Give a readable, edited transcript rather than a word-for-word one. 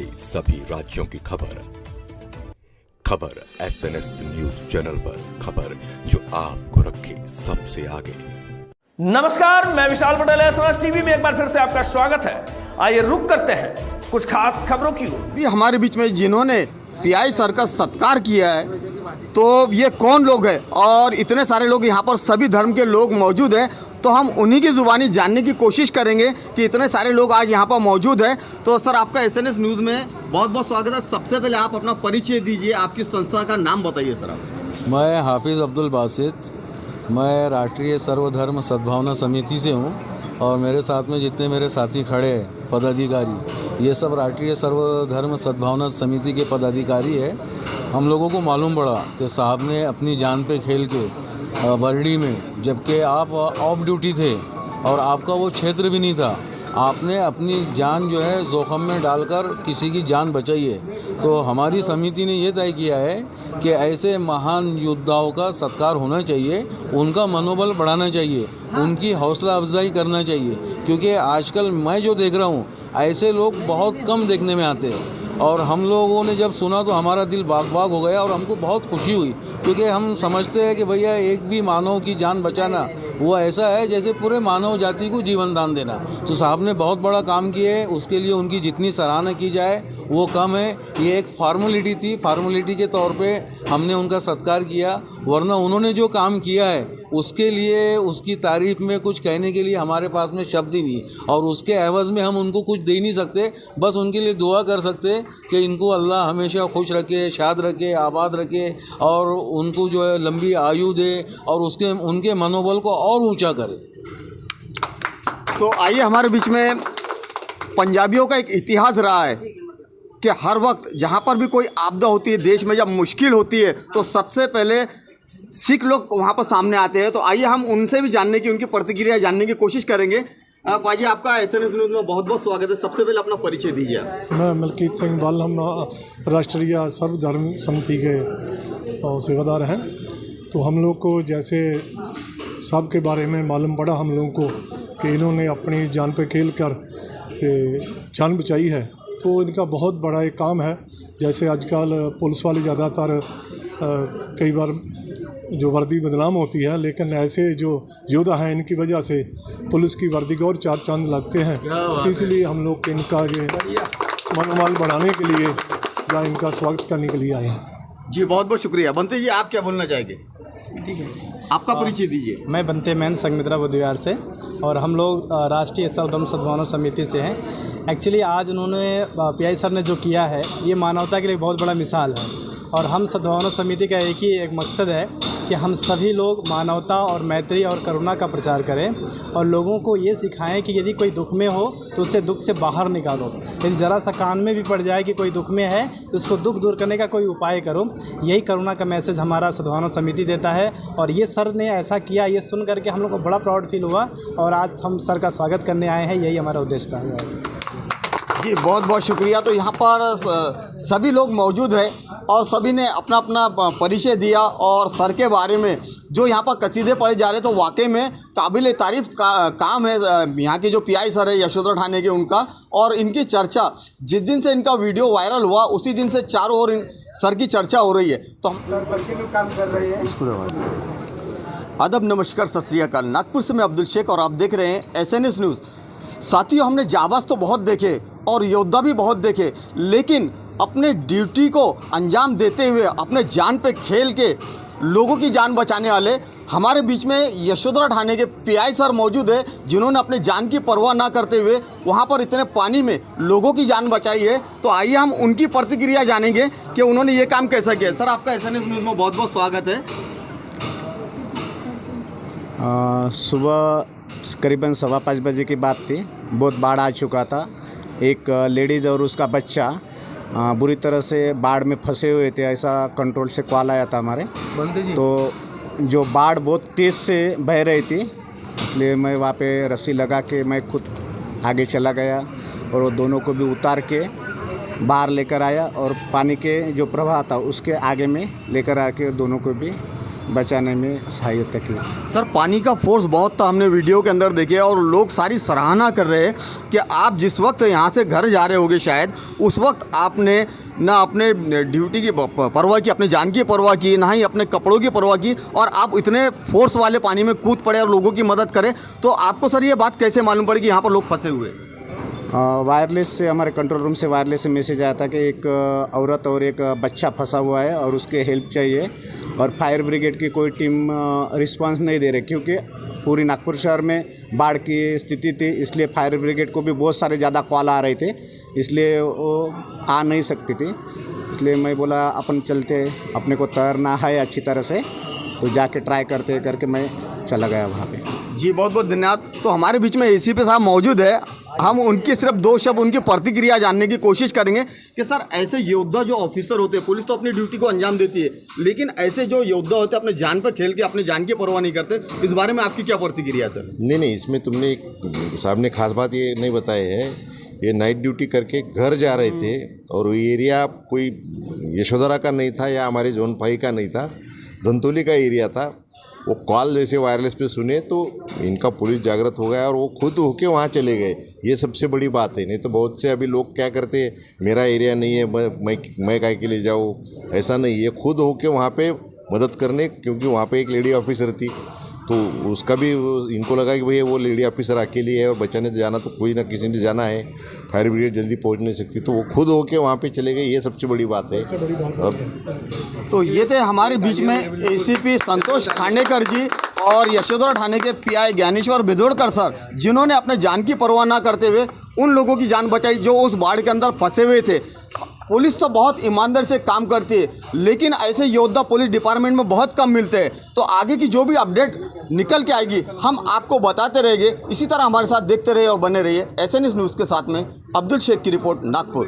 के सभी राज्यों की खबर SNS न्यूज चैनल पर, खबर जो आपको रखे सबसे आगे। नमस्कार, मैं विशाल पटेल, SNS टीवी में एक बार फिर से आपका स्वागत है। आइए रुक करते हैं कुछ खास खबरों की ओर। भी हमारे बीच में जिन्होंने पीआई सर का सत्कार किया है, तो ये कौन लोग हैं और इतने सारे लोग यहाँ पर सभी धर्म के लोग मौजूद हैं, तो हम उन्हीं की ज़ुबानी जानने की कोशिश करेंगे कि इतने सारे लोग आज यहाँ पर मौजूद हैं। तो सर, आपका SNS न्यूज़ में बहुत बहुत स्वागत है। सबसे पहले आप अपना परिचय दीजिए, आपकी संस्था का नाम बताइए सर आप। मैं हाफिज़ अब्दुल बासित, मैं राष्ट्रीय सर्वधर्म सद्भावना समिति से हूँ और मेरे साथ में जितने मेरे साथी खड़े हैं पदाधिकारी, ये सब राष्ट्रीय सर्वधर्म सद्भावना समिति के पदाधिकारी है। हम लोगों को मालूम पड़ा कि साहब ने अपनी जान पे खेल के बरडी में, जबकि आप ऑफ ड्यूटी थे और आपका वो क्षेत्र भी नहीं था, आपने अपनी जान जो है जोखम में डालकर किसी की जान बचाई है। तो हमारी समिति ने ये तय किया है कि ऐसे महान योद्धाओं का सत्कार होना चाहिए, उनका मनोबल बढ़ाना चाहिए, उनकी हौसला अफजाई करना चाहिए, क्योंकि आजकल मैं जो देख रहा हूँ ऐसे लोग बहुत कम देखने में आते हैं। और हम लोगों ने जब सुना तो हमारा दिल बाग बाग हो गया और हमको बहुत खुशी हुई, क्योंकि हम समझते हैं कि भैया एक भी मानव की जान बचाना वो ऐसा है जैसे पूरे मानव जाति को जीवन दान देना। तो साहब ने बहुत बड़ा काम किया है, उसके लिए उनकी जितनी सराहना की जाए वो कम है। ये एक फॉर्मेलिटी थी, फॉर्मेलिटी के तौर पे हमने उनका सत्कार किया, वरना उन्होंने जो काम किया है उसके लिए, उसकी तारीफ में कुछ कहने के लिए हमारे पास में शब्द ही नहीं, और उसके एवज़ में हम उनको कुछ दे नहीं सकते, बस उनके लिए दुआ कर सकते कि इनको अल्लाह हमेशा खुश रखे, शाद रखे, आबाद रखे और उनको जो है लंबी आयु दे और उनके मनोबल को और ऊंचा करे। तो आइए, हमारे बीच में पंजाबियों का एक इतिहास रहा है कि हर वक्त जहाँ पर भी कोई आपदा होती है, देश में जब मुश्किल होती है, तो सबसे पहले सिख लोग वहाँ पर सामने आते हैं। तो आइए हम उनसे भी जानने की, उनकी प्रतिक्रिया जानने की कोशिश करेंगे। भाई, आपका SNS न्यूज़ में बहुत बहुत स्वागत है। सबसे पहले अपना परिचय दीजिए। मैं मलकीत सिंह बल, हम राष्ट्रीय सर्वधर्म समिति के सेवादार हैं। तो हम लोग को जैसे सब के बारे में मालूम पड़ा हम लोगों को कि इन्होंने अपनी जान पे खेल कर जान बचाई है, तो इनका बहुत बड़ा एक काम है। जैसे आजकल पुलिस वाले ज़्यादातर कई बार जो वर्दी बदनाम होती है, लेकिन ऐसे जो योद्धा हैं इनकी वजह से पुलिस की वर्दी को और चार चांद लगते हैं। तो इसलिए हम लोग इनका ये मनोबल बढ़ाने के लिए या इनका स्वागत करने के लिए आए हैं। जी, बहुत बहुत शुक्रिया। बनते जी, आप क्या बोलना चाहेंगे? ठीक है, आपका परिचय दीजिए। मैं बनते मैन संगमित्रा बुद्धविहार से, और हम लोग राष्ट्रीय सर्वधर्म सद्भावना समिति से हैं। एक्चुअली आज उन्होंने पीआई सर ने जो किया है ये मानवता के लिए बहुत बड़ा मिसाल है, और हम सद्भावना समिति का एक मकसद है कि हम सभी लोग मानवता और मैत्री और करुणा का प्रचार करें और लोगों को ये सिखाएं कि यदि कोई दुख में हो तो उससे दुख से बाहर निकालो। यदि ज़रा सा कान में भी पड़ जाए कि कोई दुख में है तो उसको दुख दूर करने का कोई उपाय करो। यही करुणा का मैसेज हमारा सद्भावना समिति देता है, और ये सर ने ऐसा किया, ये सुन करके हम लोग को बड़ा प्राउड फील हुआ और आज हम सर का स्वागत करने आए हैं। यही हमारा उद्देश्य था। जी, बहुत बहुत शुक्रिया। तो यहाँ पर सभी लोग मौजूद हैं और सभी ने अपना अपना परिचय दिया, और सर के बारे में जो यहाँ पर कसीदे पढ़े जा रहे हैं, तो वाकई में काबिल तारीफ़ काम है यहाँ के जो पीआई सर है यशोधरा ठाणे के, उनका। और इनकी चर्चा जिस दिन से इनका वीडियो वायरल हुआ उसी दिन से चारों ओर सर की चर्चा हो रही है। तो हम काम कर रहे हैं। अदब, नमस्कार, सत श्री अकाल। नागपुर से मैं अब्दुल शेख और आप देख रहे हैं SNS न्यूज़। साथियों, हमने जाबाज तो बहुत देखे और योद्धा भी बहुत देखे, लेकिन अपने ड्यूटी को अंजाम देते हुए अपने जान पे खेल के लोगों की जान बचाने वाले हमारे बीच में यशोधरा ठाणे के पीआई सर मौजूद है, जिन्होंने अपने जान की परवाह ना करते हुए वहाँ पर इतने पानी में लोगों की जान बचाई है। तो आइए हम उनकी प्रतिक्रिया जानेंगे कि उन्होंने ये काम कैसा किया। सर, आपका SNS न्यूज़ में बहुत बहुत स्वागत है। सुबह करीबन 5:15 बजे की बात थी। बहुत बाढ़ आ चुका था। एक लेडीज़ और उसका बच्चा बुरी तरह से बाढ़ में फंसे हुए थे, ऐसा कंट्रोल से कॉल आया था हमारे। तो जो बाढ़ बहुत तेज़ से बह रही थी, इसलिए मैं वहाँ पे रस्सी लगा के मैं खुद आगे चला गया और वो दोनों को भी उतार के बाहर लेकर आया, और पानी के जो प्रवाह था उसके आगे में लेकर आके दोनों को भी बचाने में सहायता की। सर पानी का फोर्स बहुत था, हमने वीडियो के अंदर देखे और लोग सारी सराहना कर रहे हैं कि आप जिस वक्त यहाँ से घर जा रहे होगे शायद उस वक्त आपने ना अपने ड्यूटी की परवाह की, अपनी जान की परवाह की, ना ही अपने कपड़ों की परवाह की, और आप इतने फोर्स वाले पानी में कूद पड़े और लोगों की मदद करें। तो आपको सर ये बात कैसे मालूम पड़ी कि यहाँ पर लोग फंसे हुए? वायरलेस से, हमारे कंट्रोल रूम से वायरलेस से मैसेज आया था कि एक औरत और एक बच्चा फंसा हुआ है और उसके हेल्प चाहिए, और फायर ब्रिगेड की कोई टीम रिस्पांस नहीं दे रही क्योंकि पूरी नागपुर शहर में बाढ़ की स्थिति थी, इसलिए फायर ब्रिगेड को भी बहुत सारे ज़्यादा कॉल आ रहे थे, इसलिए वो आ नहीं सकती थी। इसलिए मैं बोला अपन चलते, अपने को तैरना है अच्छी तरह से, तो जाके ट्राई करते करके मैं चला गया वहाँ पे। जी बहुत बहुत धन्यवाद। तो हमारे बीच में एसीपी साहब मौजूद है, हम उनकी सिर्फ 2 शब्द उनकी प्रतिक्रिया जानने की कोशिश करेंगे कि सर ऐसे योद्धा जो ऑफिसर होते हैं, पुलिस तो अपनी ड्यूटी को अंजाम देती है, लेकिन ऐसे जो योद्धा होते हैं अपने जान पर खेल के अपनी जान की परवाह नहीं करते, इस बारे में आपकी क्या प्रतिक्रिया सर? नहीं, इसमें तुमने साहब ने खास बात ये नहीं बताई है, ये नाइट ड्यूटी करके घर जा रहे थे और वो एरिया कोई यशोधरा का नहीं था या हमारे जोन 5 का नहीं था, धंतोली का एरिया था। वो कॉल जैसे वायरलेस पे सुने तो इनका पुलिस जागृत हो गया और वो खुद होके वहाँ चले गए, ये सबसे बड़ी बात है। नहीं तो बहुत से अभी लोग क्या करते हैं, मेरा एरिया नहीं है, मैं काय के लिए जाऊँ, ऐसा नहीं है, खुद होके वहाँ पे मदद करने, क्योंकि वहाँ पे एक लेडी ऑफिसर थी तो उसका भी इनको लगा कि भैया वो लेडी ऑफिसर अकेली है और बचाने तो जाना तो कोई ना किसी ने जाना है, फायर ब्रिगेड जल्दी पहुंच नहीं सकती, तो वो खुद होके वहाँ पे चले गए, ये सबसे बड़ी बात है। तो ये थे हमारे बीच में एसीपी संतोष खांडेकर जी और यशोधरा थाने के पीआई ज्ञानेश्वर भिदोड़कर सर, जिन्होंने अपने जान की परवाह ना करते हुए उन लोगों की जान बचाई जो उस बाढ़ के अंदर फंसे हुए थे। पुलिस तो बहुत ईमानदार से काम करती है, लेकिन ऐसे योद्धा पुलिस डिपार्टमेंट में बहुत कम मिलते हैं। तो आगे की जो भी अपडेट निकल के आएगी हम आपको बताते रहेंगे। इसी तरह हमारे साथ देखते रहिए और बने रहिए। SNS न्यूज़ के साथ में अब्दुल शेख की रिपोर्ट, नागपुर।